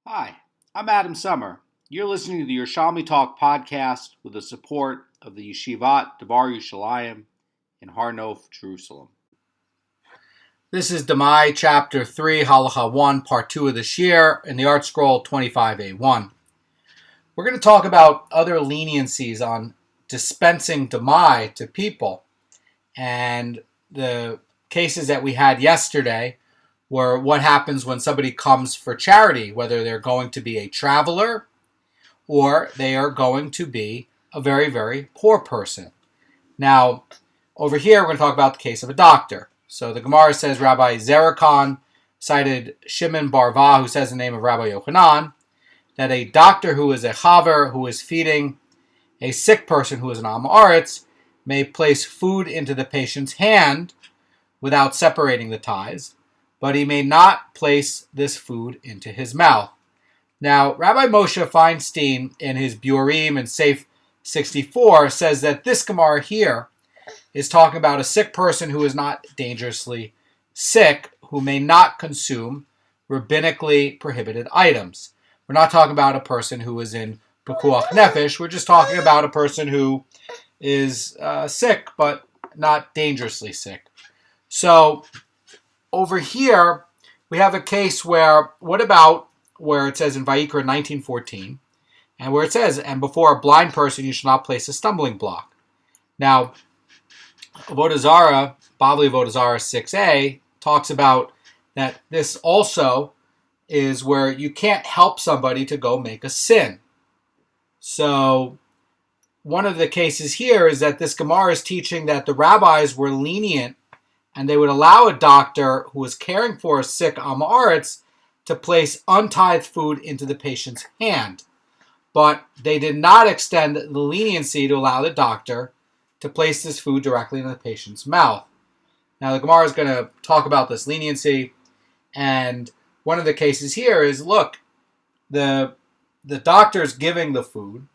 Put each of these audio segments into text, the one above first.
Hi, I'm Adam Summer. You're listening to the Yerushalmi Talk podcast with the support of the Yeshivat Devar Yerushalayim in Har Nof, Jerusalem. This is Demai, Chapter 3, Halacha 1, Part 2 of this year, in the Art Scroll 25a1. We're going to talk about other leniencies on dispensing Demai to people. And the cases that we had yesterday were what happens when somebody comes for charity, whether they're going to be a traveler or they are going to be a very, very poor person. Now, over here, we're going to talk about the case of a doctor. So the Gemara says Rabbi Zerakon cited Shimon Barva, who says the name of Rabbi Yochanan, that a doctor who is a chaver, who is feeding a sick person who is an am haaretz, may place food into the patient's hand without separating the ties, but he may not place this food into his mouth. Now, Rabbi Moshe Feinstein, in his Beurim and Safe 64, says that this Gemara here is talking about a sick person who is not dangerously sick, who may not consume rabbinically prohibited items. We're not talking about a person who is in pekuach nefesh. We're just talking about a person who is sick, but not dangerously sick. So, over here, we have a case where, what about where it says in Vayikra 19:14, and where it says, and before a blind person you shall not place a stumbling block. Now, Avodah Zarah, Bavli Avodah Zarah 6a, talks about that this also is where you can't help somebody to go make a sin. So, one of the cases here is that this Gemara is teaching that the rabbis were lenient and they would allow a doctor who was caring for a sick am haaretz to place untithed food into the patient's hand. But they did not extend the leniency to allow the doctor to place this food directly in the patient's mouth. Now, the Gemara is going to talk about this leniency, and one of the cases here is, look, the doctor's giving the food,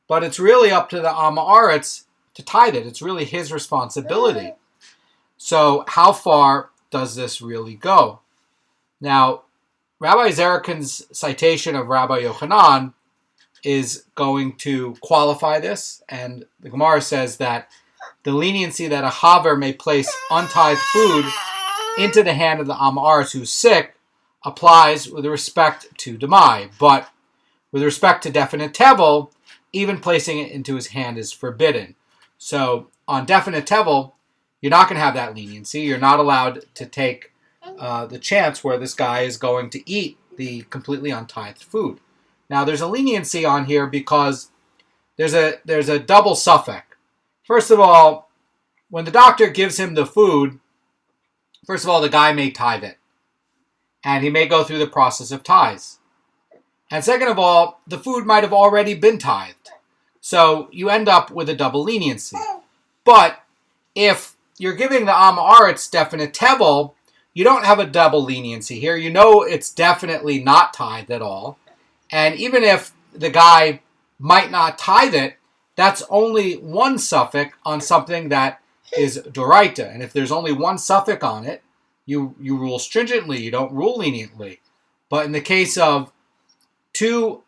but it's really up to the am haaretz to tithe it. It's really his responsibility. So how far does this really go? Now, Rabbi Zerakon's citation of Rabbi Yochanan is going to qualify this, and the Gemara says that the leniency that a chaver may place untithed food into the hand of the am haaretz who's sick applies with respect to Demai, but with respect to definite tevel, even placing it into his hand is forbidden. So on definite tevel, you're not going to have that leniency. You're not allowed to take the chance where this guy is going to eat the completely untithed food. Now, there's a leniency on here because there's a double suffix. First of all, when the doctor gives him the food, first of all, the guy may tithe it. And he may go through the process of tithes. And second of all, the food might have already been tithed. So you end up with a double leniency. But if you're giving the am haaretz definite tevel, you don't have a double leniency here. You know it's definitely not tithed at all. And even if the guy might not tithe it, that's only one suffix on something that is doraita. And if there's only one suffix on it, you rule stringently. You don't rule leniently. But in the case of two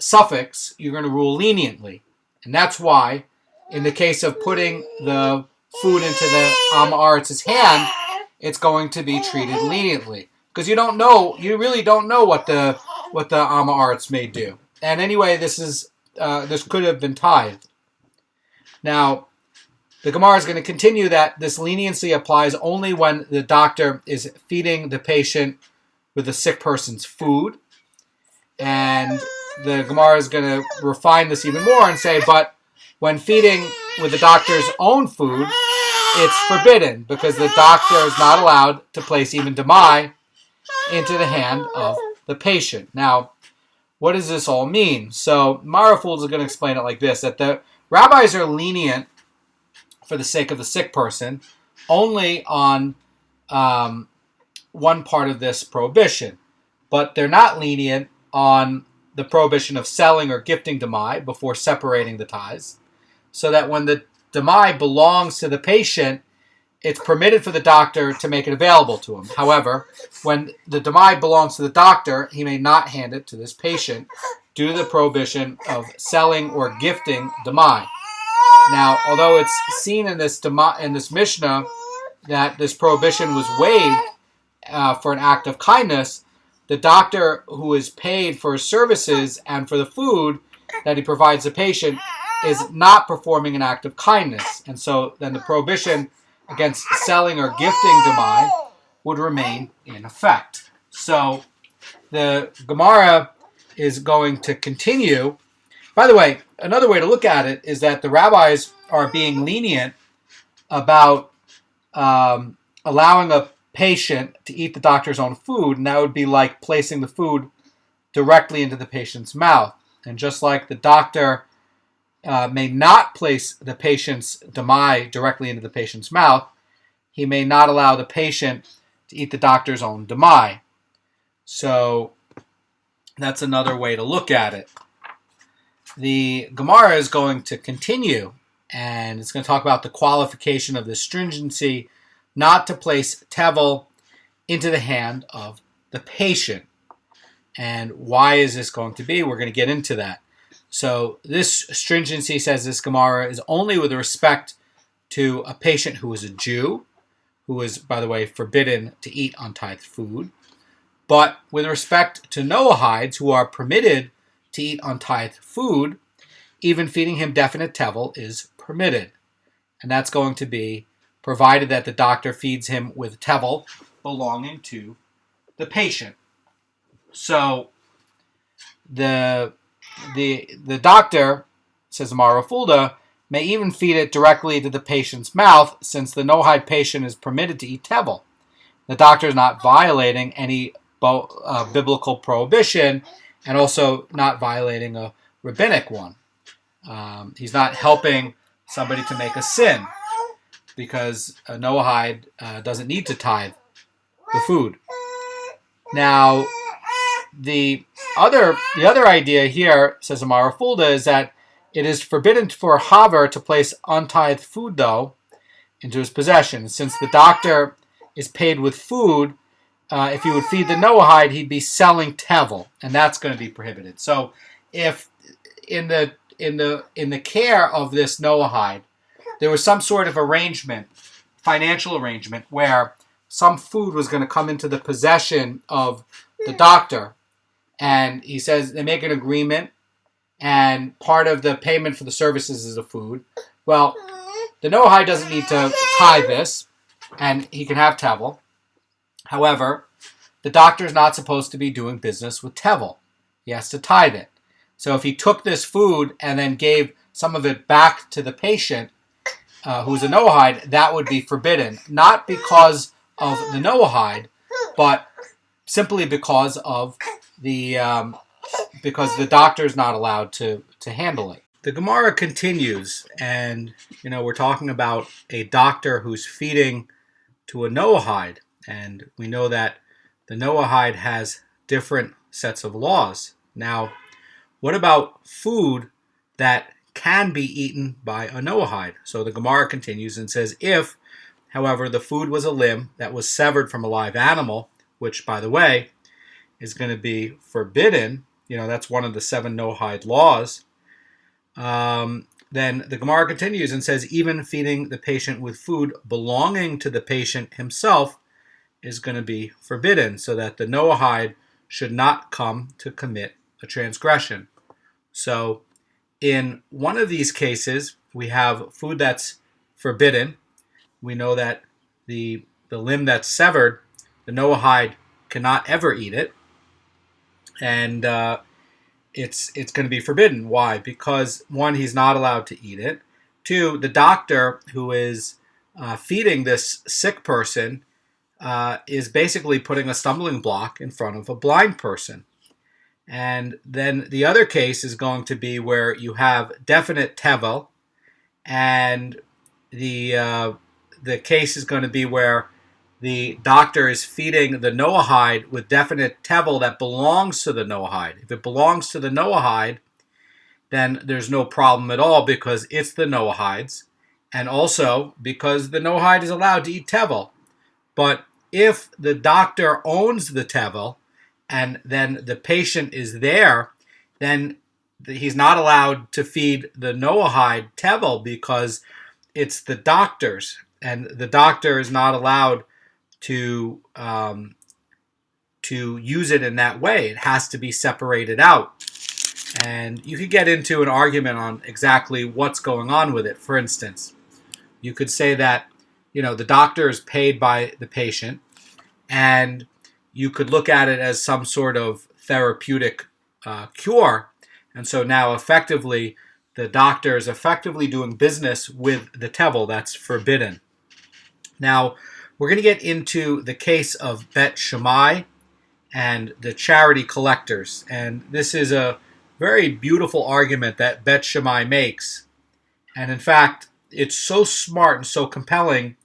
suffix, you're going to rule leniently. And that's why, in the case of putting the food into the am haaretz's hand, it's going to be treated leniently. Because you really don't know what the am haaretz may do. And anyway, this could have been tithed. Now, the Gemara is going to continue that this leniency applies only when the doctor is feeding the patient with the sick person's food. And the Gemara is going to refine this even more and say, but when feeding with the doctor's own food, it's forbidden because the doctor is not allowed to place even demai into the hand of the patient. Now, what does this all mean? So, Maraful is going to explain it like this, that the rabbis are lenient for the sake of the sick person only on one part of this prohibition, but they're not lenient on the prohibition of selling or gifting demai before separating the ties, so that when the demai belongs to the patient, it's permitted for the doctor to make it available to him. However, when the Demai belongs to the doctor, he may not hand it to this patient due to the prohibition of selling or gifting Demai. Now, although it's seen in this Mishnah that this prohibition was waived for an act of kindness, the doctor who is paid for his services and for the food that he provides the patient is not performing an act of kindness. And so then the prohibition against selling or gifting Demai would remain in effect. So the Gemara is going to continue. By the way, another way to look at it is that the rabbis are being lenient about allowing a patient to eat the doctor's own food, and that would be like placing the food directly into the patient's mouth. And just like the doctor may not place the patient's Demai directly into the patient's mouth, he may not allow the patient to eat the doctor's own Demai. So that's another way to look at it. The Gemara is going to continue, and it's going to talk about the qualification of the stringency not to place tevel into the hand of the patient. And why is this going to be? We're going to get into that. So this stringency, says this Gemara, is only with respect to a patient who is a Jew, who is, by the way, forbidden to eat untithed food. But with respect to Noahides, who are permitted to eat untithed food, even feeding him definite tevel is permitted. And that's going to be provided that the doctor feeds him with tevel belonging to the patient. So the doctor, says Amara Fulda, may even feed it directly to the patient's mouth, since the Noahide patient is permitted to eat tevel. The doctor is not violating any biblical prohibition, and also not violating a rabbinic one. He's not helping somebody to make a sin, because a Noahide doesn't need to tithe the food. Now, the other idea here, says Amara Fulda, is that it is forbidden for a haver to place untithed food, though, into his possession. Since the doctor is paid with food, if he would feed the Noahide, he'd be selling tevel, and that's going to be prohibited. So, if in the care of this Noahide, there was some sort of arrangement, financial arrangement, where some food was going to come into the possession of the doctor, and he says they make an agreement, and part of the payment for the services is the food. Well, the Noahide doesn't need to tithe this, and he can have tevel. However, the doctor is not supposed to be doing business with tevel. He has to tithe it. So if he took this food and then gave some of it back to the patient, who's a Noahide, that would be forbidden. Not because of the Noahide, but simply because of because the doctor is not allowed to handle it. The Gemara continues, and we're talking about a doctor who's feeding to a Noahide, and we know that the Noahide has different sets of laws. Now, what about food that can be eaten by a Noahide? So the Gemara continues and says, if, however, the food was a limb that was severed from a live animal, which, by the way, is going to be forbidden, that's one of the 7 Noahide laws, then the Gemara continues and says, even feeding the patient with food belonging to the patient himself is going to be forbidden, so that the Noahide should not come to commit a transgression. So in one of these cases, we have food that's forbidden. We know that the limb that's severed, the Noahide cannot ever eat it, and it's going to be forbidden. Why? Because 1, he's not allowed to eat it. 2, the doctor who is feeding this sick person is basically putting a stumbling block in front of a blind person. And then the other case is going to be where you have definite tevel, and the case is going to be where the doctor is feeding the Noahide with definite tevel that belongs to the Noahide. If it belongs to the Noahide, then there's no problem at all, because it's the Noahide's, and also because the noahide is allowed to eat tevel. But if the doctor owns the tevel and then the patient is there, then he's not allowed to feed the noahide tevel because it's the doctor's, and the doctor is not allowed to use it in that way. It has to be separated out. And you could get into an argument on exactly what's going on with it. For instance, you could say that, the doctor is paid by the patient, and you could look at it as some sort of therapeutic cure. And so now effectively, the doctor is effectively doing business with the tevel. That's forbidden. Now, we're going to get into the case of Bet Shammai and the charity collectors. And this is a very beautiful argument that Bet Shammai makes. And in fact, it's so smart and so compelling,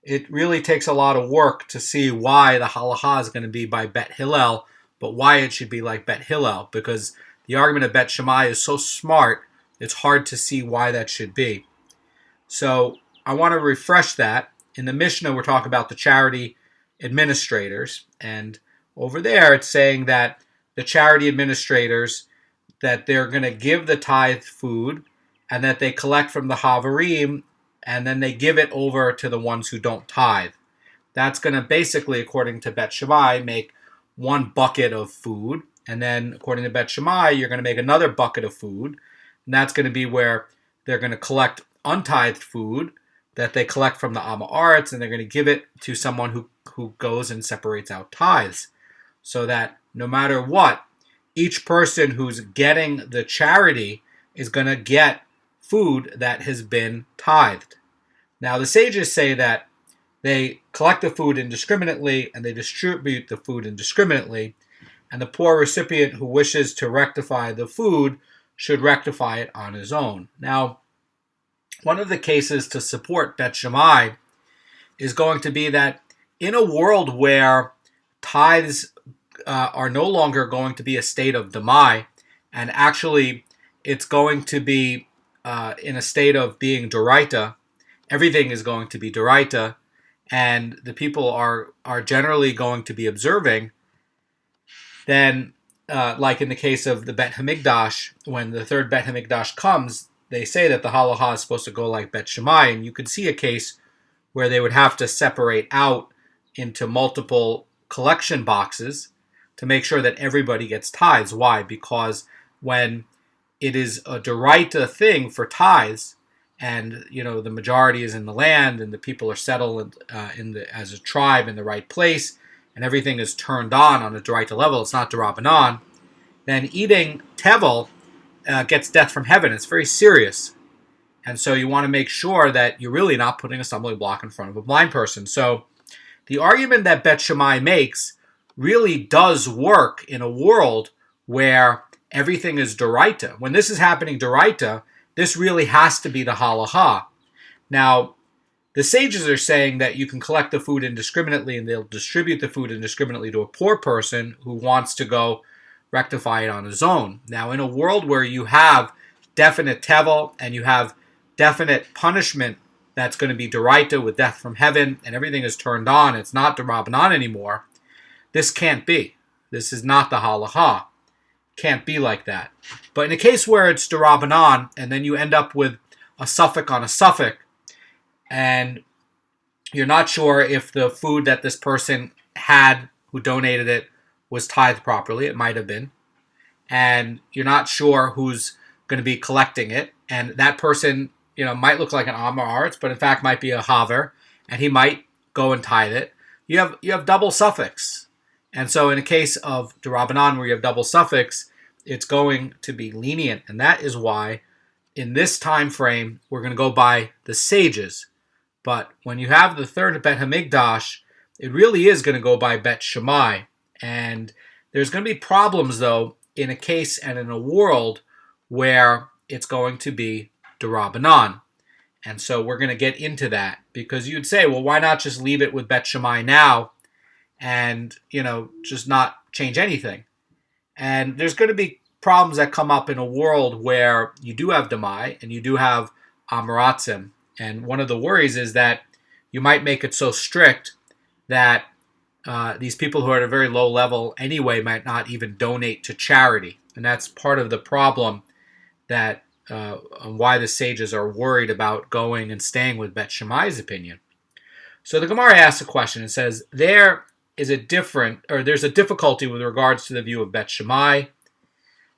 it really takes a lot of work to see why the halacha is going to be by Bet Hillel, but why it should be like Bet Hillel, because the argument of Bet Shammai is so smart, it's hard to see why that should be. So I want to refresh that. In the Mishnah, we're talking about the charity administrators, and over there it's saying that the charity administrators, that they're going to give the tithe food, and that they collect from the Havarim, and then they give it over to the ones who don't tithe. That's going to basically, according to Bet Shammai, make one bucket of food, and then according to Bet Shammai, you're going to make another bucket of food, and that's going to be where they're going to collect untithed food that they collect from the Amaretz, and they're going to give it to someone who goes and separates out tithes, so that no matter what, each person who's getting the charity is going to get food that has been tithed. Now, the sages say that they collect the food indiscriminately and they distribute the food indiscriminately, and the poor recipient who wishes to rectify the food should rectify it on his own. Now, one of the cases to support Bet Shammai is going to be that in a world where tithes are no longer going to be a state of Demai, and actually it's going to be in a state of being Doraita, everything is going to be Doraita, and the people are generally going to be observing, then like in the case of the Bet HaMikdash, when the third Bet HaMikdash comes, they say that the halacha is supposed to go like Bet Shammai, and you could see a case where they would have to separate out into multiple collection boxes to make sure that everybody gets tithes. Why? Because when it is a Doraita thing for tithes, and the majority is in the land, and the people are settled as a tribe in the right place, and everything is turned on a Doraita level, it's not D'Rabbanan, then eating tevel gets death from heaven. It's very serious. And so you want to make sure that you're really not putting a stumbling block in front of a blind person. So the argument that Bet Shammai makes really does work in a world where everything is Doraita. When this is happening Doraita, this really has to be the halacha. Now, the sages are saying that you can collect the food indiscriminately and they'll distribute the food indiscriminately to a poor person who wants to go rectify it on his own. Now, in a world where you have definite tevel and you have definite punishment that's going to be Doraita with death from heaven, and everything is turned on, it's not D'Rabbanan anymore, this can't be. This is not the halacha. Can't be like that. But in a case where it's D'Rabbanan, and then you end up with a suffix on a suffix, and you're not sure if the food that this person had who donated it was tithed properly, it might have been, and you're not sure who's going to be collecting it, and that person, might look like an Amaretz, but in fact might be a Haver, and he might go and tithe it. You have double suffix, and so in a case of D'Rabbanan where you have double suffix, it's going to be lenient, and that is why in this time frame we're going to go by the sages. But when you have the third Bet HaMikdash, it really is going to go by Bet Shammai. And there's going to be problems, though, in a case and in a world where it's going to be D'Rabbanan. And so we're going to get into that, because you'd say, well, why not just leave it with Bet Shammai now and, just not change anything? And there's going to be problems that come up in a world where you do have Demai and you do have Amaratzim. And one of the worries is that you might make it so strict that these people who are at a very low level anyway might not even donate to charity. And that's part of the problem that why the sages are worried about going and staying with Bet Shammai's opinion. So the Gemara asks a question and says, there's a difficulty with regards to the view of Bet Shammai.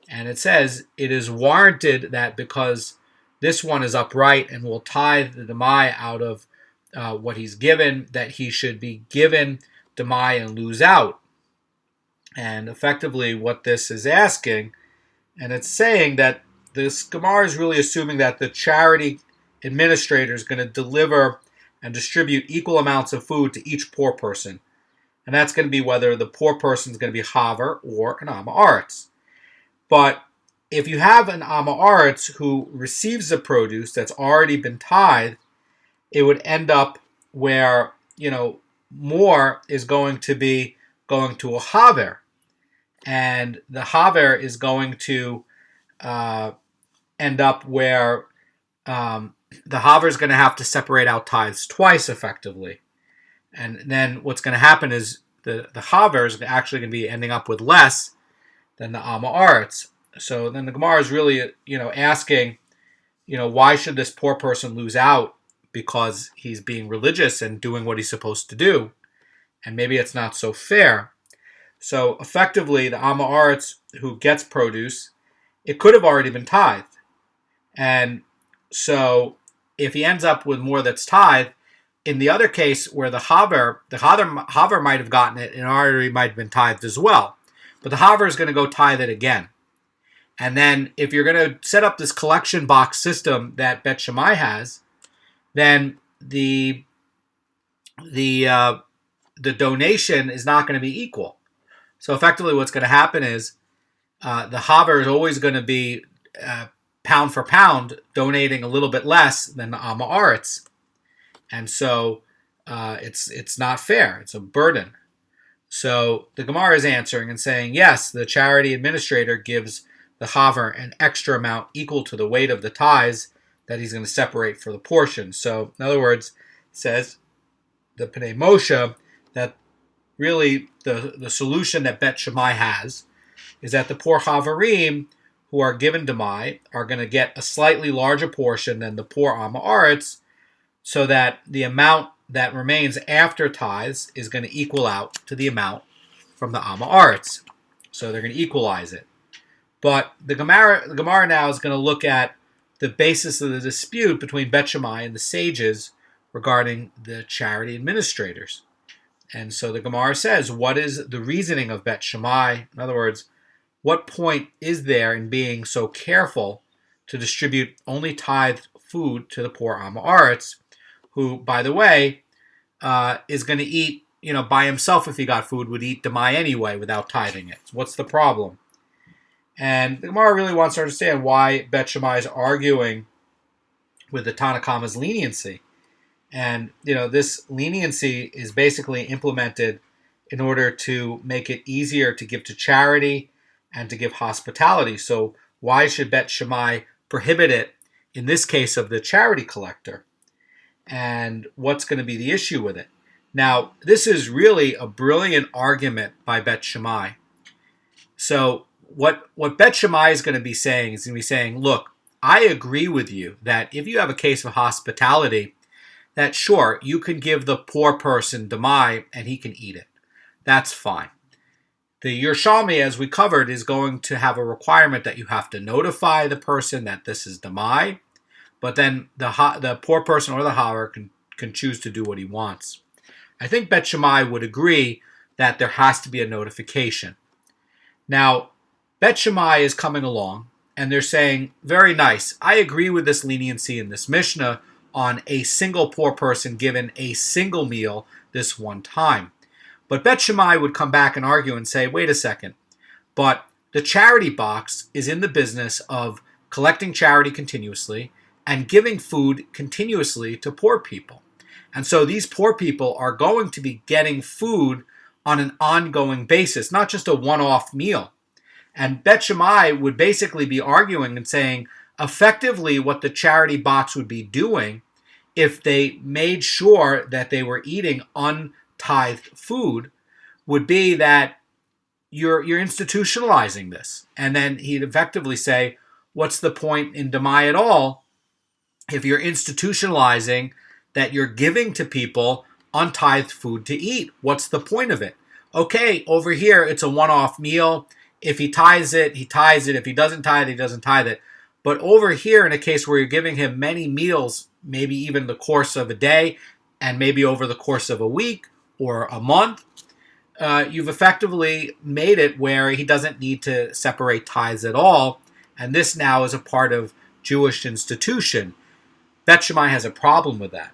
And it says, it is warranted that because this one is upright and will tithe the Demai out of what he's given, that he should be given Demai and lose out. And effectively what this is asking, and it's saying that this Gemara is really assuming that the charity administrator is going to deliver and distribute equal amounts of food to each poor person. And that's going to be whether the poor person is going to be Haver or an Amma Aretz. But if you have an Amma Aretz who receives the produce that's already been tithed, it would end up where, more is going to be going to a Haver. And the Haver is going to end up where the Haver is going to have to separate out tithes twice effectively. And then what's going to happen is the Haver is actually going to be ending up with less than the Amma Aretz. So then the Gemara is really, asking, why should this poor person lose out because he's being religious and doing what he's supposed to do? And maybe it's not so fair. So effectively, the Amma Aretz who gets produce, it could have already been tithed. And so if he ends up with more that's tithed, in the other case where the Haver might have gotten it and already might have been tithed as well. But the Haver is going to go tithe it again. And then if you're going to set up this collection box system that Bet Shammai has, then the donation is not going to be equal. So effectively what's going to happen is the Haver is always going to be pound for pound donating a little bit less than the Amma Aretz. And so it's not fair. It's a burden. So the Gemara is answering and saying, yes, the charity administrator gives the Haver an extra amount equal to the weight of the tithes that he's going to separate for the portion. So in other words, it says the Pnei Moshe that really the solution that Bet Shammai has is that the poor Haverim who are given Demai are going to get a slightly larger portion than the poor Amma Aretz, so that the amount that remains after tithes is going to equal out to the amount from the Amma Aretz. So they're going to equalize it. But the Gemara now is going to look at the basis of the dispute between Bet Shammai and the sages regarding the charity administrators. And so the Gemara says, what is the reasoning of Bet Shammai? In other words, what point is there in being so careful to distribute only tithed food to the poor Amma Aretz, who, by the way, is going to eat, by himself if he got food, would eat Demai anyway without tithing it. So what's the problem? And the Gemara really wants to understand why Bet Shammai is arguing with the Tanakhama's leniency. And, this leniency is basically implemented in order to make it easier to give to charity and to give hospitality. So why should Bet Shammai prohibit it in this case of the charity collector? And what's going to be the issue with it? Now, this is really a brilliant argument by Bet Shammai. So what Bet Shammai is going to be saying is going to be saying, look, I agree with you that if you have a case of hospitality, that sure, you can give the poor person Demai and he can eat it. That's fine. The Yerushalmi, as we covered, is going to have a requirement that you have to notify the person that this is Demai, but then the poor person or the Haver can choose to do what he wants. I think Bet Shammai would agree that there has to be a notification. Now, Bet Shammai is coming along, and they're saying, very nice, I agree with this leniency in this Mishnah on a single poor person given a single meal this one time. But Bet Shammai would come back and argue and say, wait a second, but the charity box is in the business of collecting charity continuously and giving food continuously to poor people. And so these poor people are going to be getting food on an ongoing basis, not just a one-off meal. And Bet Shammai would basically be arguing and saying, effectively what the charity box would be doing if they made sure that they were eating untithed food, would be that you're institutionalizing this. And then he'd effectively say, what's the point in Demai at all if you're institutionalizing that you're giving to people untithed food to eat? What's the point of it? Okay, over here, it's a one-off meal. If he tithes it, he tithes it. If he doesn't tithe, he doesn't tithe it. But over here, in a case where you're giving him many meals, maybe even the course of a day, and maybe over the course of a week or a month, you've effectively made it where he doesn't need to separate tithes at all. And this now is a part of Jewish institution. Bet Shammai has a problem with that.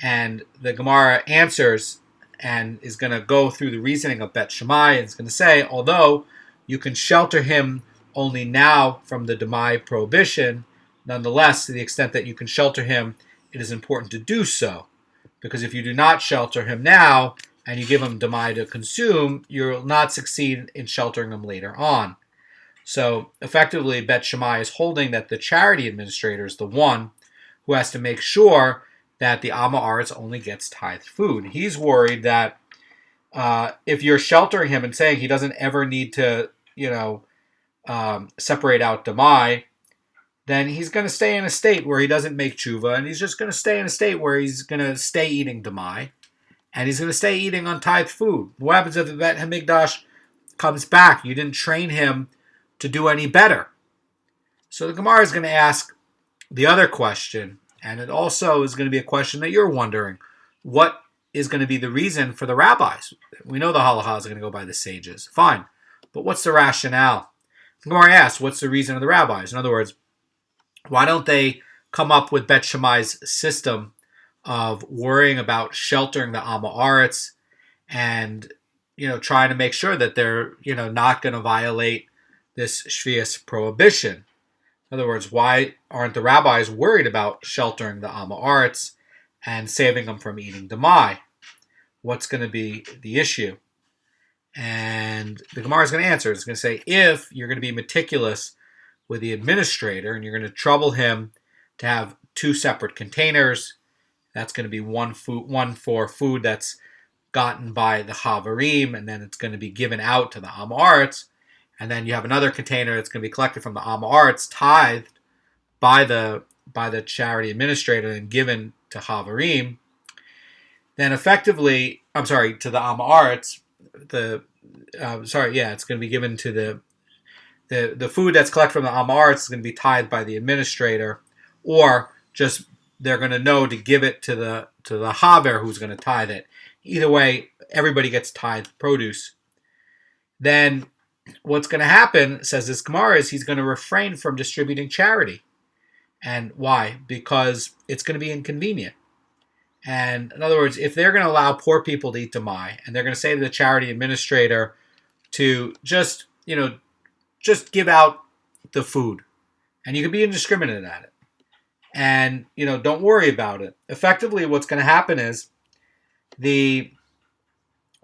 And the Gemara answers and is going to go through the reasoning of Bet Shammai, and it's going to say, although you can shelter him only now from the Demai prohibition, nonetheless, to the extent that you can shelter him, it is important to do so. Because if you do not shelter him now, and you give him Demai to consume, you'll not succeed in sheltering him later on. So, effectively, Bet Shammai is holding that the charity administrator is the one who has to make sure that the Amma Aretz only gets tithed food. He's worried that if you're sheltering him and saying he doesn't ever need to, separate out Demai, then he's going to stay in a state where he doesn't make tshuva, and he's just going to stay in a state where he's going to stay eating Demai, and he's going to stay eating untithed food. What happens if the Bet HaMikdash comes back? You didn't train him to do any better. So the Gemara is going to ask the other question, and it also is going to be a question that you're wondering. What is going to be the reason for the rabbis? We know the halacha is going to go by the sages. Fine. But what's the rationale? The Gemara asks, what's the reason of the rabbis? In other words, why don't they come up with Bet Shammai's system of worrying about sheltering the Amma Aretz and, trying to make sure that they're, not going to violate this Shvius prohibition? In other words, why aren't the rabbis worried about sheltering the Amma Aretz and saving them from eating Demai? What's going to be the issue? And the Gemara is going to answer. It's going to say, if you're going to be meticulous with the administrator and you're going to trouble him to have two separate containers, that's going to be one for food that's gotten by the Havarim, and then it's going to be given out to the Amma Aretz. And then you have another container that's going to be collected from the Amma Aretz, tithed by the charity administrator and given to Havarim. Then effectively, to the Amma Aretz, it's going to be given to the food that's collected from the Amma Aretz is going to be tithed by the administrator, or just they're going to know to give it to the Haver who's going to tithe it. Either way, everybody gets tithed produce. Then what's going to happen, says this Gemara, is he's going to refrain from distributing charity. And why? Because it's going to be inconvenient. And in other words, if they're going to allow poor people to eat Demai, and they're going to say to the charity administrator to just give out the food, and you can be indiscriminate at it, and don't worry about it. Effectively, what's going to happen is the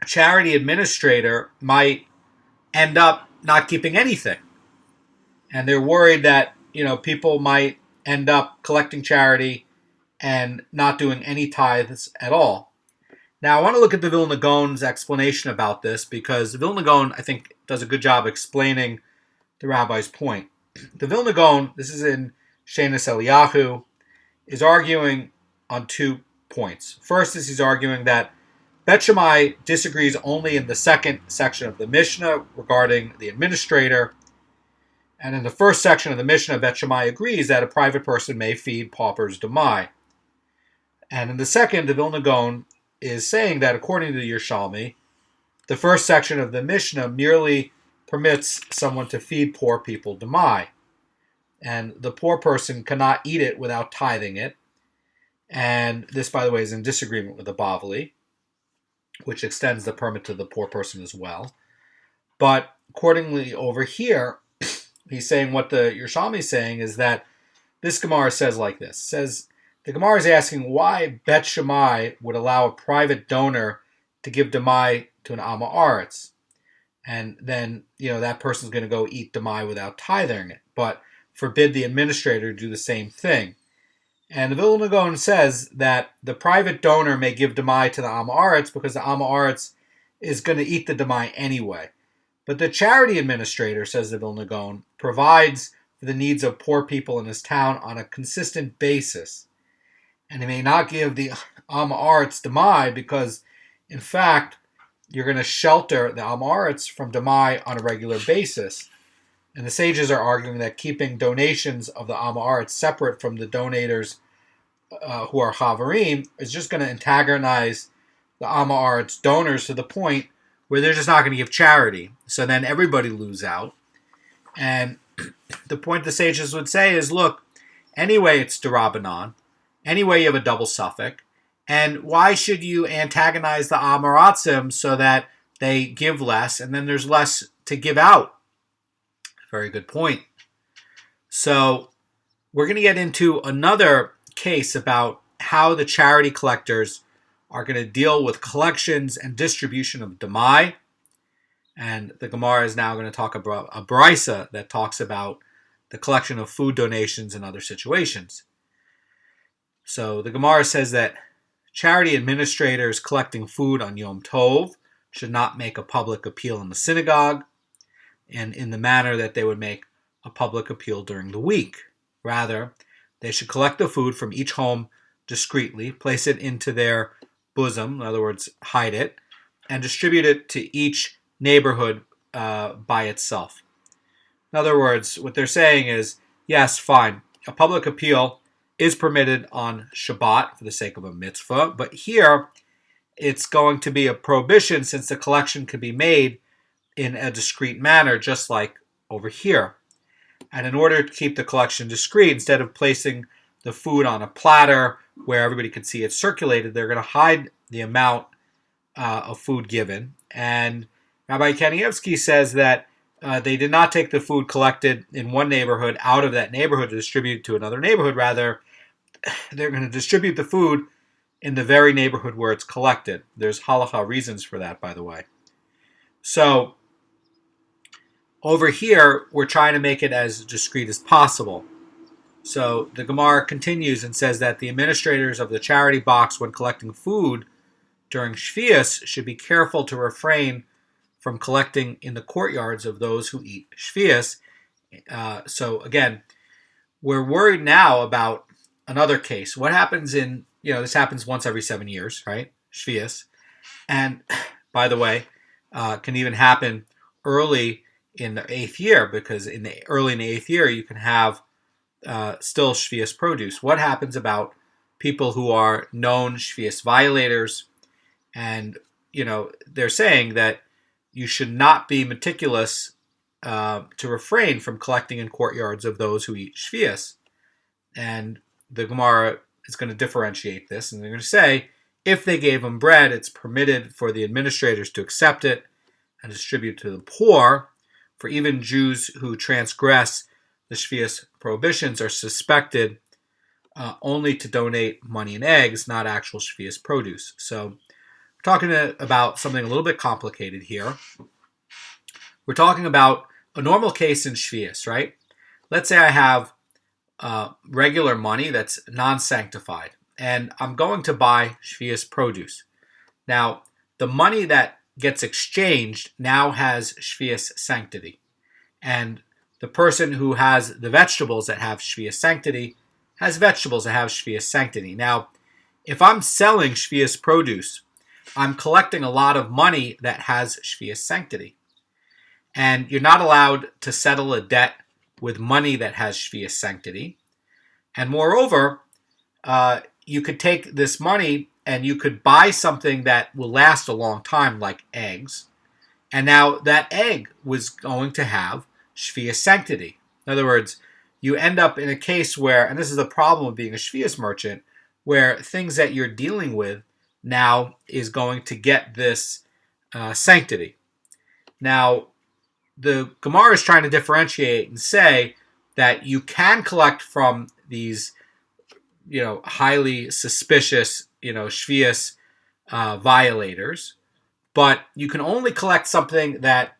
charity administrator might end up not keeping anything, and they're worried that people might end up collecting charity and not doing any tithes at all. Now, I want to look at the Vilna Gaon's explanation about this, because the Vilna Gaon, I think, does a good job explaining the rabbi's point. The Vilna Gaon, this is in Shenas Eliyahu, is arguing on 2 points. First is he's arguing that Bet Shammai disagrees only in the second section of the Mishnah regarding the administrator. And in the first section of the Mishnah, Bet Shammai agrees that a private person may feed paupers Demai. And in the second, the Vilna Gaon is saying that according to the Yerushalmi, the first section of the Mishnah merely permits someone to feed poor people Demai. And the poor person cannot eat it without tithing it. And this, by the way, is in disagreement with the Bavli, which extends the permit to the poor person as well. But accordingly over here, he's saying what the Yerushalmi is saying is that this Gemara says like this. It says, the Gemara is asking why Bet Shammai would allow a private donor to give Demai to an Amma Aretz. And then, that person's going to go eat Demai without tithing it. But forbid the administrator to do the same thing. And the Vilna Goan says that the private donor may give Demai to the Am Haaretz because the Am Haaretz is going to eat the Demai anyway. But the charity administrator, says the Vilna Goan, provides for the needs of poor people in his town on a consistent basis. And he may not give the Am Haaretz Demai because, in fact, you're going to shelter the Am Haaretz from Demai on a regular basis. And the sages are arguing that keeping donations of the Am Haaretz separate from the donators who are Chavarim is just going to antagonize the Am Haaretz donors to the point where they're just not going to give charity. So then everybody lose out. And the point the sages would say is, look, anyway it's D'Rabbanan. Anyway you have a double suffix. And why should you antagonize the Am Haaretzim so that they give less and then there's less to give out? Very good point. So we're going to get into another case about how the charity collectors are going to deal with collections and distribution of Demai. And the Gemara is now going to talk about a brisa that talks about the collection of food donations in other situations. So the Gemara says that charity administrators collecting food on Yom Tov should not make a public appeal in the synagogue and in the manner that they would make a public appeal during the week. Rather, they should collect the food from each home discreetly, place it into their bosom, in other words, hide it, and distribute it to each neighborhood by itself. In other words, what they're saying is, yes, fine, a public appeal is permitted on Shabbat for the sake of a mitzvah, but here it's going to be a prohibition since the collection could be made in a discreet manner, just like over here. And in order to keep the collection discreet, instead of placing the food on a platter where everybody can see it circulated, they're going to hide the amount of food given. And Rabbi Kanievsky says that they did not take the food collected in one neighborhood out of that neighborhood to distribute to another neighborhood. Rather, they're going to distribute the food in the very neighborhood where it's collected. There's halacha reasons for that, by the way. So over here, we're trying to make it as discreet as possible. So the Gemara continues and says that the administrators of the charity box, when collecting food during Shvius, should be careful to refrain from collecting in the courtyards of those who eat Shvius. So again, we're worried now about another case. What happens this happens once every 7 years, right? Shvius. And by the way, can even happen early in the 8th year, because early in the 8th year, you can have still Shvius produce. What happens about people who are known Shvius violators? And, they're saying that you should not be meticulous to refrain from collecting in courtyards of those who eat Shvius. And the Gemara is going to differentiate this, and they're going to say, if they gave them bread, it's permitted for the administrators to accept it and distribute to the poor. For even Jews who transgress the Shvius prohibitions are suspected only to donate money and eggs, not actual Shvius produce. So we're talking about something a little bit complicated here. We're talking about a normal case in Shvius, right? Let's say I have regular money that's non-sanctified, and I'm going to buy Shvius produce. Now, the money that gets exchanged now has Shvius sanctity. And the person who has the vegetables that have Shvius sanctity has vegetables that have Shvius sanctity. Now, if I'm selling Shvius produce, I'm collecting a lot of money that has Shvius sanctity. And you're not allowed to settle a debt with money that has Shvius sanctity. And moreover, you could take this money and you could buy something that will last a long time, like eggs. And now that egg was going to have Shvius sanctity. In other words, you end up in a case where, and this is the problem of being a Shvius merchant, where things that you're dealing with now is going to get this sanctity. Now, the Gemara is trying to differentiate and say that you can collect from these, highly suspicious, Shvius violators, but you can only collect something that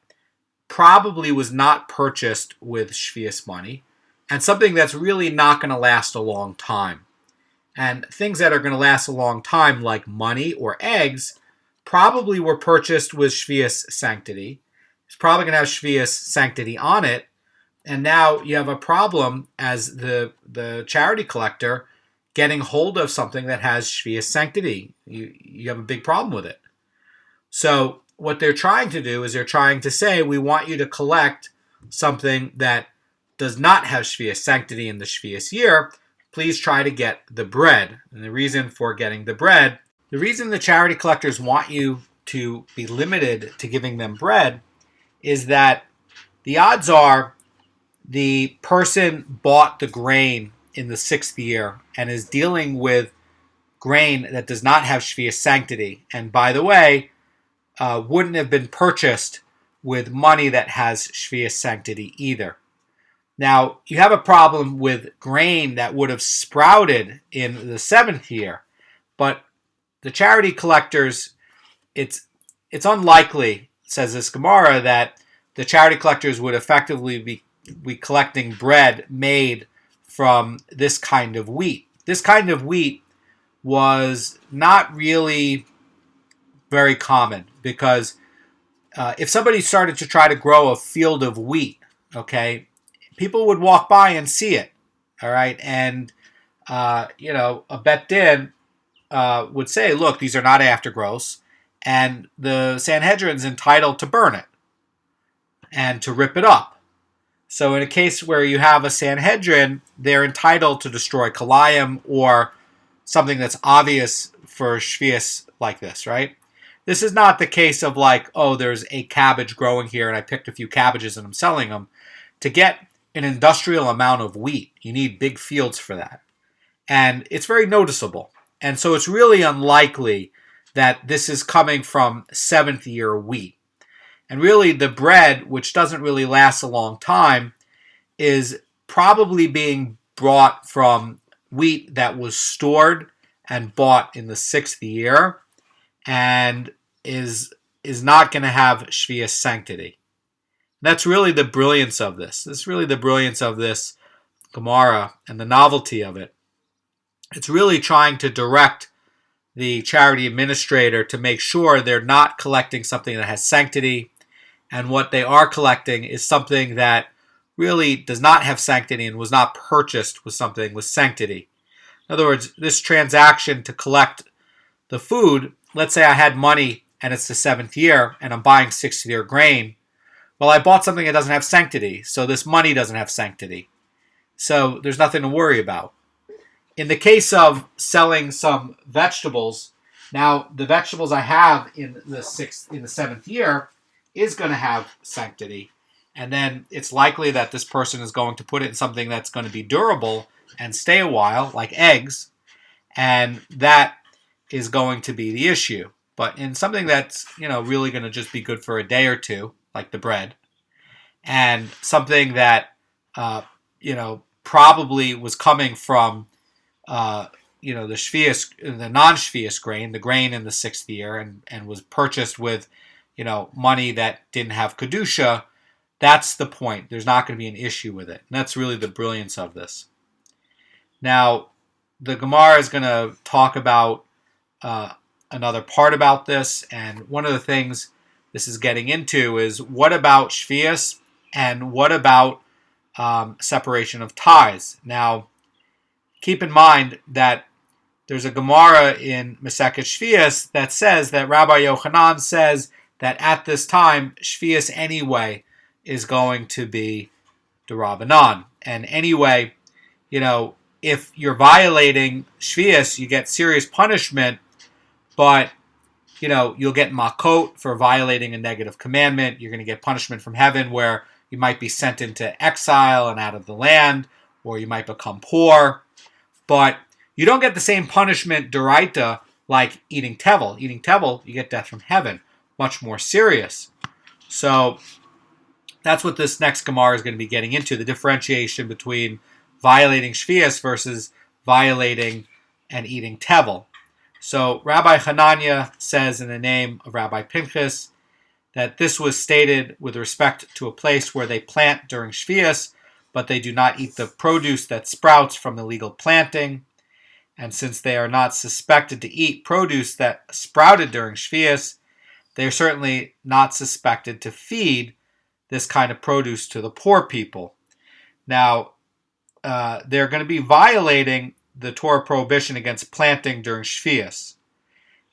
probably was not purchased with Shvius money, and something that's really not going to last a long time. And things that are going to last a long time, like money or eggs, probably were purchased with Shvius sanctity. It's probably going to have Shvius sanctity on it. And now you have a problem as the charity collector getting hold of something that has Shvius sanctity. You have a big problem with it. So what they're trying to do is they're trying to say, we want you to collect something that does not have Shvius sanctity in the Shvius year. Please try to get the bread. And the reason for getting the bread, the reason the charity collectors want you to be limited to giving them bread is that the odds are the person bought the grain in the 6th year and is dealing with grain that does not have Shvius sanctity. And by the way, wouldn't have been purchased with money that has Shvius sanctity either. Now, you have a problem with grain that would have sprouted in the 7th year, but the charity collectors, it's unlikely, says this Gemara, that the charity collectors would effectively be collecting bread made from this kind of wheat. This kind of wheat was not really very common because if somebody started to try to grow a field of wheat, okay, people would walk by and see it, all right, and a bet din would say, look, these are not aftergrowths, and the Sanhedrin's entitled to burn it and to rip it up. So in a case where you have a Sanhedrin, they're entitled to destroy kalayim or something that's obvious for Shvius like this, right? This is not the case of like, oh, there's a cabbage growing here and I picked a few cabbages and I'm selling them. To get an industrial amount of wheat, you need big fields for that. And it's very noticeable. And so it's really unlikely that this is coming from 7th year wheat. And really the bread, which doesn't really last a long time, is probably being brought from wheat that was stored and bought in the 6th year and is not going to have Shvius sanctity. That's really the brilliance of this. This is really the brilliance of this Gemara and the novelty of it. It's really trying to direct the charity administrator to make sure they're not collecting something that has sanctity, and what they are collecting is something that really does not have sanctity and was not purchased with something with sanctity. In other words, this transaction to collect the food, let's say I had money and it's the 7th year and I'm buying 6th year grain. Well, I bought something that doesn't have sanctity, so this money doesn't have sanctity. So there's nothing to worry about. In the case of selling some vegetables, now the vegetables I have in the 7th year is going to have sanctity. And then it's likely that this person is going to put it in something that's going to be durable and stay a while, like eggs. And that is going to be the issue. But in something that's, really going to just be good for a day or two, like the bread, and something that, probably was coming from, the shvius, the non-shvius grain, the grain in the 6th year, and was purchased with, money that didn't have kedusha. That's the point. There's not going to be an issue with it. And that's really the brilliance of this. Now, the Gemara is going to talk about another part about this, and one of the things this is getting into is what about shvius and what about separation of tithes. Now, keep in mind that there's a Gemara in Masechet Shvius that says that Rabbi Yochanan says that at this time, shvius anyway is going to be d'Rabbanan. And anyway, if you're violating shvius, you get serious punishment, but, you'll get makot for violating a negative commandment. You're going to get punishment from heaven where you might be sent into exile and out of the land, or you might become poor. But you don't get the same punishment d'oraita like eating tevel. Eating tevel, you get death from heaven. Much more serious. So that's what this next Gemara is going to be getting into, the differentiation between violating shvius versus violating and eating tevel. So Rabbi Hanania says in the name of Rabbi Pinchas that this was stated with respect to a place where they plant during shvius, but they do not eat the produce that sprouts from the legal planting. And since they are not suspected to eat produce that sprouted during Shvius, they are certainly not suspected to feed this kind of produce to the poor people. Now, they're going to be violating the Torah prohibition against planting during Shvius.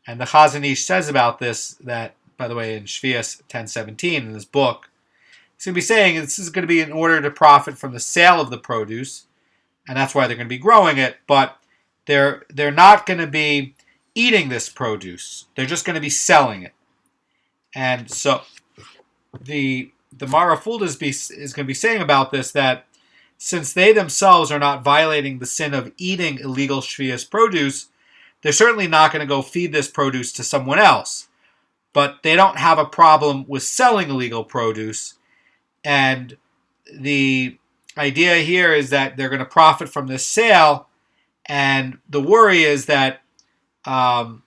And the Chazan Ish says about this, that, by the way, in Shvius 10:17 in his book, he's going to be saying this is going to be in order to profit from the sale of the produce, and that's why they're going to be growing it, but they're not going to be eating this produce. They're just going to be selling it. And so the Mara Fulda is going to be saying about this that since they themselves are not violating the sin of eating illegal Shvius produce, they're certainly not going to go feed this produce to someone else. But they don't have a problem with selling illegal produce. And the idea here is that they're going to profit from this sale. And the worry is that what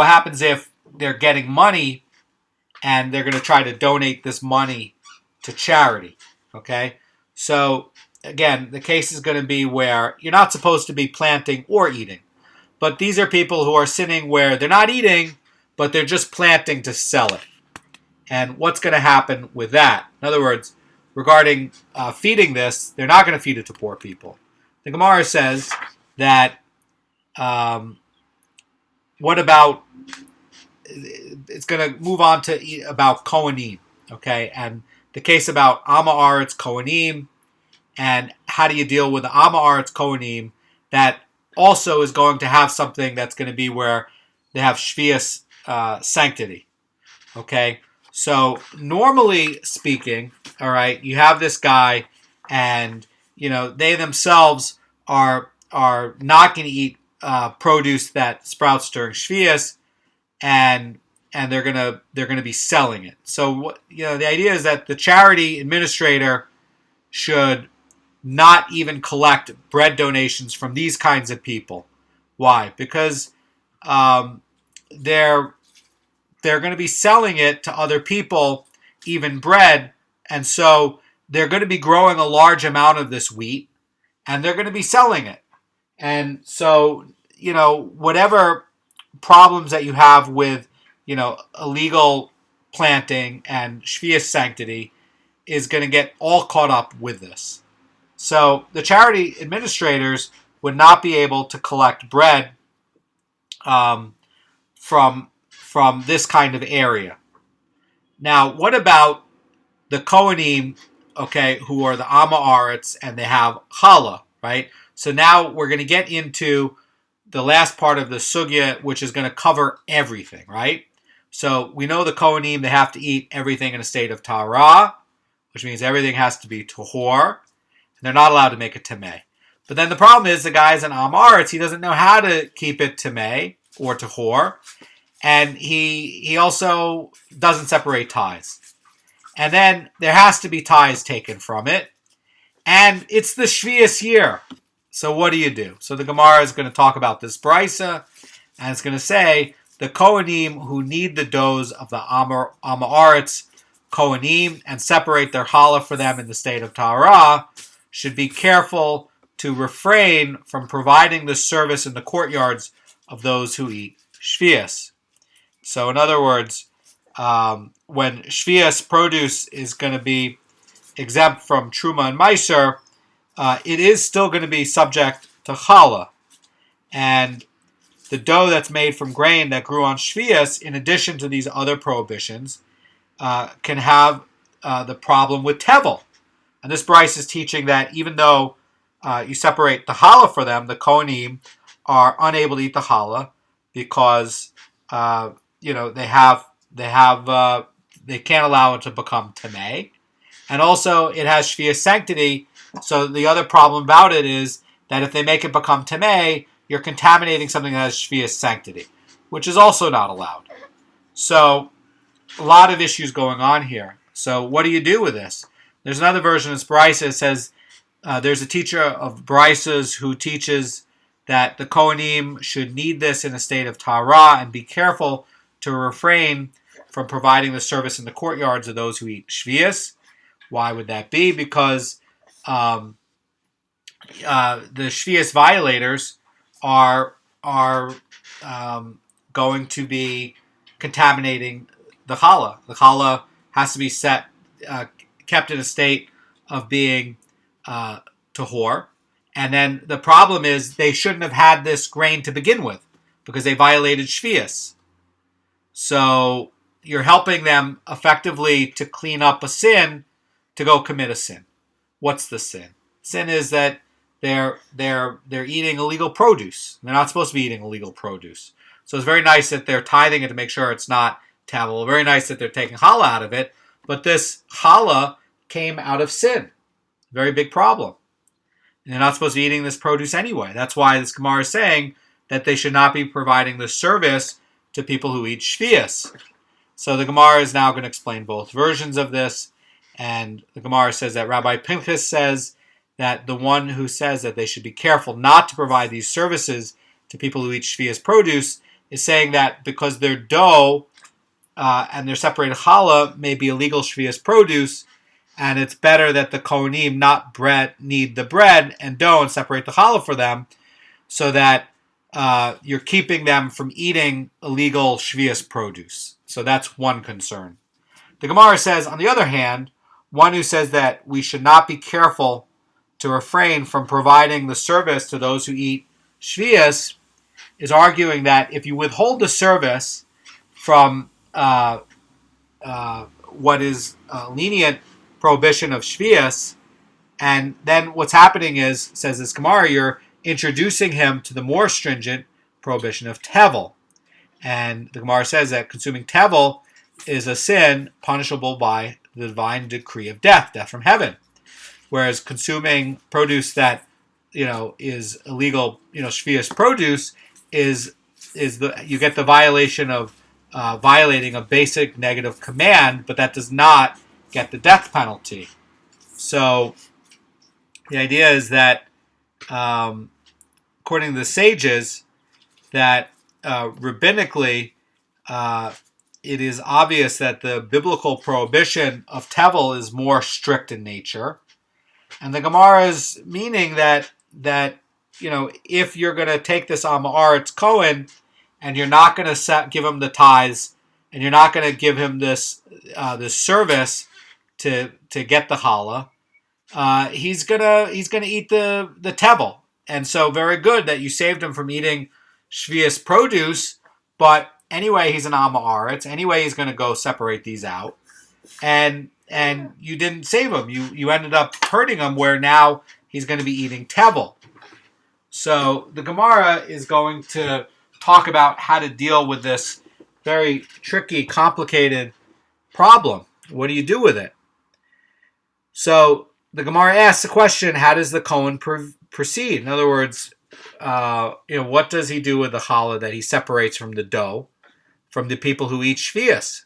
happens if they're getting money and they're going to try to donate this money to charity. Okay? So, again, the case is going to be where you're not supposed to be planting or eating. But these are people who are sitting where they're not eating, but they're just planting to sell it. And what's going to happen with that? In other words, regarding feeding this, they're not going to feed it to poor people. The Gemara says that what about, it's going to move on to about Kohanim, okay? And the case about Ama Aretz Kohanim, and how do you deal with the Ama Aretz Kohanim that also is going to have something that's going to be where they have Shvius sanctity, okay? So normally speaking, all right, you have this guy and they themselves are not going to eat produce that sprouts during Shvius, and they're gonna be selling it. So the idea is that the charity administrator should not even collect bread donations from these kinds of people. Why? Because they're going to be selling it to other people, even bread, and so they're going to be growing a large amount of this wheat, and they're going to be selling it. And so, whatever problems that you have with, illegal planting and Shvius sanctity is going to get all caught up with this. So the charity administrators would not be able to collect bread from this kind of area. Now, what about the Kohanim, okay, who are the Ama Aretz, and they have challah, right? So now we're going to get into the last part of the sugya, which is going to cover everything, right? So we know the Kohanim, they have to eat everything in a state of tahara, which means everything has to be tahor, and they're not allowed to make it tamei. But then the problem is the guy's an Am Aretz, he doesn't know how to keep it tamei or tahor, and he also doesn't separate ties. And then there has to be ties taken from it, and it's the Shvius year. So what do you do? So the Gemara is going to talk about this brisa, and it's going to say the Kohanim who knead the doughs of the Ama Aretz Kohanim and separate their challah for them in the state of tahara should be careful to refrain from providing the service in the courtyards of those who eat Shvius. So in other words, when Shvius produce is going to be exempt from Truma and Meiser, it is still going to be subject to challah. And the dough that's made from grain that grew on Shvius, in addition to these other prohibitions, can have the problem with tevel. And this Bryce is teaching that even though you separate the challah for them, the Kohanim are unable to eat the challah because they can't allow it to become tamei, and also it has Shvius sanctity. So the other problem about it is that if they make it become tamei, you're contaminating something that has Shvius sanctity, which is also not allowed. So a lot of issues going on here. So what do you do with this? There's another version of this brisa. It says there's a teacher of brisas who teaches that the Kohanim should knead this in a state of tahara and be careful to refrain from providing the service in the courtyards of those who eat Shvius. Why would that be? Because the shvius violators are going to be contaminating the challah. The challah has to be kept in a state of being tahor. And then the problem is they shouldn't have had this grain to begin with because they violated shvius. So you're helping them effectively to clean up a sin to go commit a sin. What's the sin? Sin is that they're eating illegal produce. They're not supposed to be eating illegal produce. So it's very nice that they're tithing it to make sure it's not tavel. Very nice that they're taking challah out of it. But this challah came out of sin. Very big problem. And they're not supposed to be eating this produce anyway. That's why this Gemara is saying that they should not be providing the service to people who eat shvius. So the Gemara is now going to explain both versions of this. And the Gemara says that Rabbi Pinchas says that the one who says that they should be careful not to provide these services to people who eat shvius produce is saying that because their dough and their separated challah may be illegal shvius produce, and it's better that the Kohanim not need the bread and dough and separate the challah for them, so that you're keeping them from eating illegal shvius produce. So that's one concern. The Gemara says, on the other hand, one who says that we should not be careful to refrain from providing the service to those who eat shvius is arguing that if you withhold the service from what is a lenient prohibition of shvius, and then what's happening is, says this Gemara, you're introducing him to the more stringent prohibition of tevel. And the Gemara says that consuming tevel is a sin punishable by the divine decree of death from heaven. Whereas consuming produce that is illegal, shvius produce is you get the violation of violating a basic negative command, but that does not get the death penalty. So the idea is that, according to the sages, that rabbinically, it is obvious that the biblical prohibition of tevel is more strict in nature, and the Gemara is meaning that if you're going to take this Amaretz Kohen and you're not going to give him the tithes and you're not going to give him this service to get the challah, he's gonna eat the tevel. And so very good that you saved him from eating shvius produce, but anyway he's an Amaretz. Anyway he's going to go separate these out, and you didn't save him. You ended up hurting him where now he's going to be eating tevel. So the Gemara is going to talk about how to deal with this very tricky, complicated problem. What do you do with it? So the Gemara asks the question, how does the Kohen proceed? In other words, what does he do with the challah that he separates from the dough, from the people who eat shvius?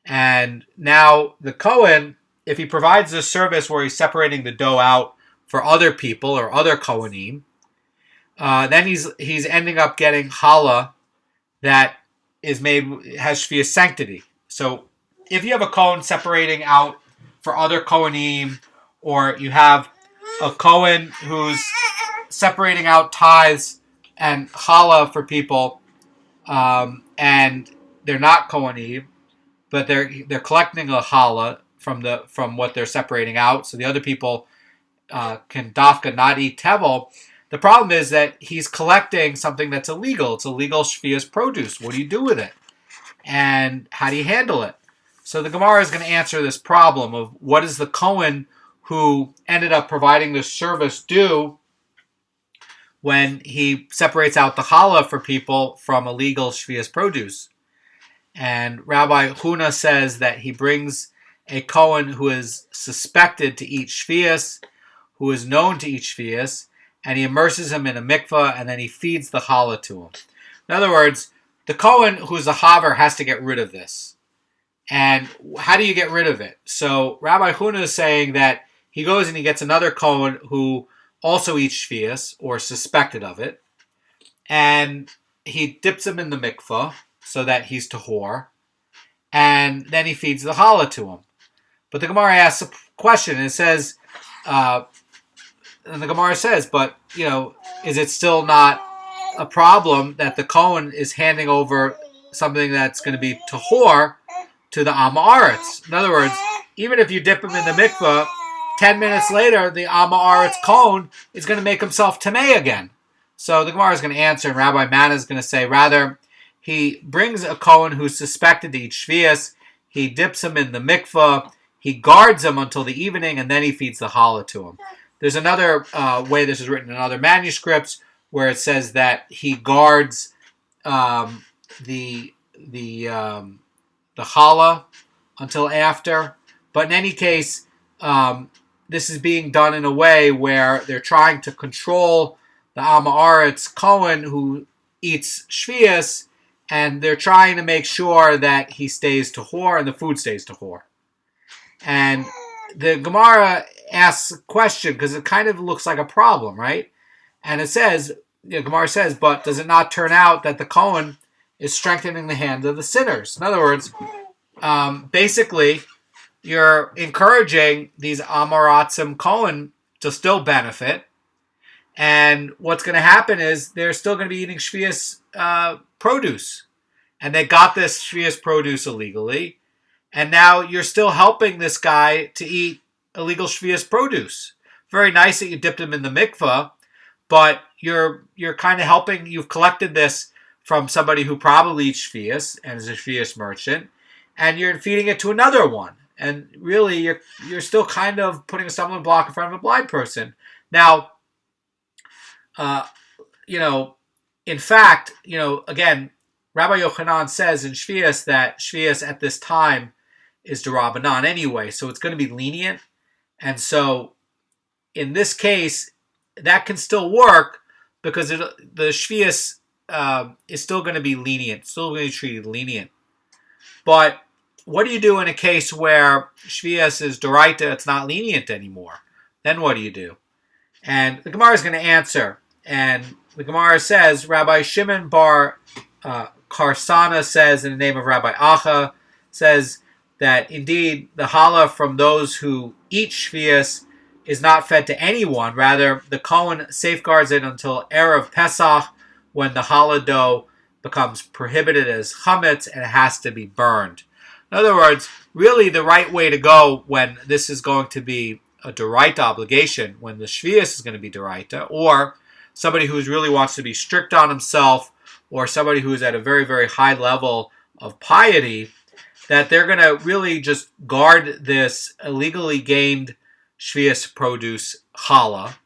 And now the Kohen, if he provides a service where he's separating the dough out for other people or other Kohanim, then he's ending up getting challah that has shvius sanctity. So if you have a Kohen separating out for other Kohanim, or you have a Kohen who's separating out tithes and challah for people, and they're not Kohanim, but they're collecting a challah from what they're separating out, so the other people can dafka not eat tevel. The problem is that he's collecting something that's illegal. It's illegal shvius produce. What do you do with it? And how do you handle it? So the Gemara is going to answer this problem of what does the Kohen who ended up providing this service do when he separates out the challah for people from illegal shvius produce. And Rabbi Huna says that he brings a Kohen who is suspected to eat shvius, who is known to eat shvius, and he immerses him in a mikveh, and then he feeds the challah to him. In other words, the Kohen who's a haver has to get rid of this. And how do you get rid of it? So Rabbi Huna is saying that he goes and he gets another Kohen who also eats shvius, or suspected of it, and he dips him in the mikveh so that he's tahor, and then he feeds the challah to him. But the Gemara asks a question, and it says, and the Gemara says, but, is it still not a problem that the Kohen is handing over something that's going to be tahor to the Am Haaretz? In other words, even if you dip him in the mikveh, 10 minutes later, the Am Haaretz Kohen is going to make himself tamei again. So the Gemara is going to answer, and Rabbi Manna is going to say, rather, he brings a Kohen who's suspected to eat shvius, he dips him in the mikveh, he guards him until the evening, and then he feeds the challah to him. There's another way this is written in other manuscripts where it says that he guards the challah until after. But in any case, this is being done in a way where they're trying to control the Am Haaretz Kohen who eats shvius, and they're trying to make sure that he stays tahor and the food stays tahor. And the Gemara asks a question because it kind of looks like a problem, right? And it says, the Gemara says, but does it not turn out that the Kohen is strengthening the hand of the sinners? In other words, basically, you're encouraging these Am Haaretzim Kohen to still benefit. And what's going to happen is they're still going to be eating shvius produce. And they got this shvius produce illegally. And now you're still helping this guy to eat illegal shvius produce. Very nice that you dipped him in the mikveh, but you're kind of helping. You've collected this from somebody who probably eats shvius and is a shvius merchant, and you're feeding it to another one. And really, you're still kind of putting a stumbling block in front of a blind person. Now, in fact, again, Rabbi Yochanan says in shvius that shvius at this time is d'Rabbanan anyway, so it's going to be lenient. And so, in this case, that can still work because the shvius is still going to be lenient, still going to be treated lenient. But what do you do in a case where shvius is d'oraita, it's not lenient anymore? Then what do you do? And the Gemara is going to answer. And the Gemara says, Rabbi Shimon bar Karsana says, in the name of Rabbi Acha, says that indeed the challah from those who eat shvius is not fed to anyone. Rather, the Kohen safeguards it until Erev Pesach, when the challah dough becomes prohibited as chametz and it has to be burned. In other words, really the right way to go when this is going to be a d'oraita obligation, when the shvius is going to be d'oraita, or somebody who really wants to be strict on himself, or somebody who is at a very, very high level of piety, that they're going to really just guard this illegally gained shvius produce challah,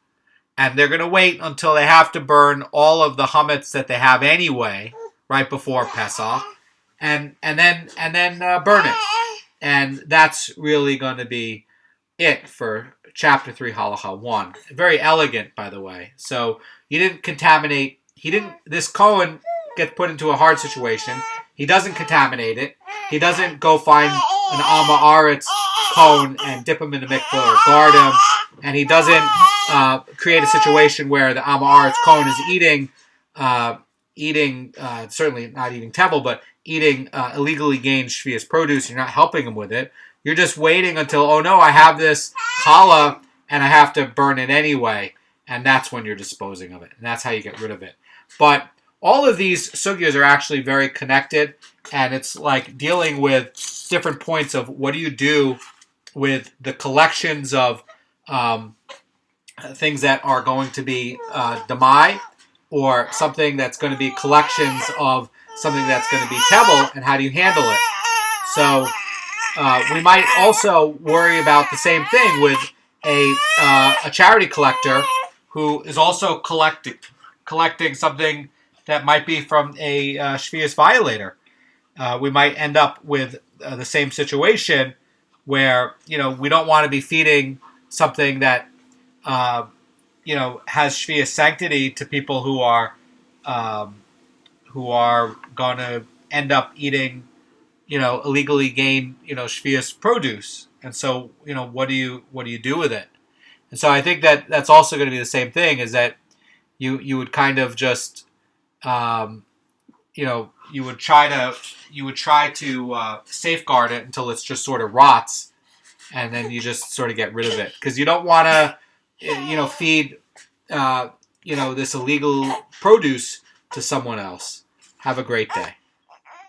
and they're going to wait until they have to burn all of the chametz that they have anyway, right before Pesach, and then burn it. And that's really going to be it for chapter 3, halacha 1. Very elegant, by the way. So you didn't contaminate. This Kohen gets put into a hard situation. He doesn't contaminate it. He doesn't go find an Am Haaretz Kohen and dip him in the mikveh or guard him. And he doesn't create a situation where the Am Haaretz Kohen is eating, certainly not eating tevel, but eating illegally gained shvius produce. You're not helping him with it. You're just waiting until, oh no, I have this challah and I have to burn it anyway. And that's when you're disposing of it. And that's how you get rid of it. But all of these sugyas are actually very connected. And it's like dealing with different points of what do you do with the collections of things that are going to be Demai, or something that's going to be collections of something that's going to be tevel, and how do you handle it? So we might also worry about the same thing with a charity collector who is also collecting something that might be from a shvius violator. We might end up with the same situation where we don't want to be feeding something that has shvius sanctity to people who are going to end up eating illegally gained shvius produce. And so what do you do with it? And so I think that that's also going to be the same thing, is that you would kind of just you would try to safeguard it until it's just sort of rots, and then you just sort of get rid of it, because you don't want to. feed, this illegal produce to someone else. Have a great day.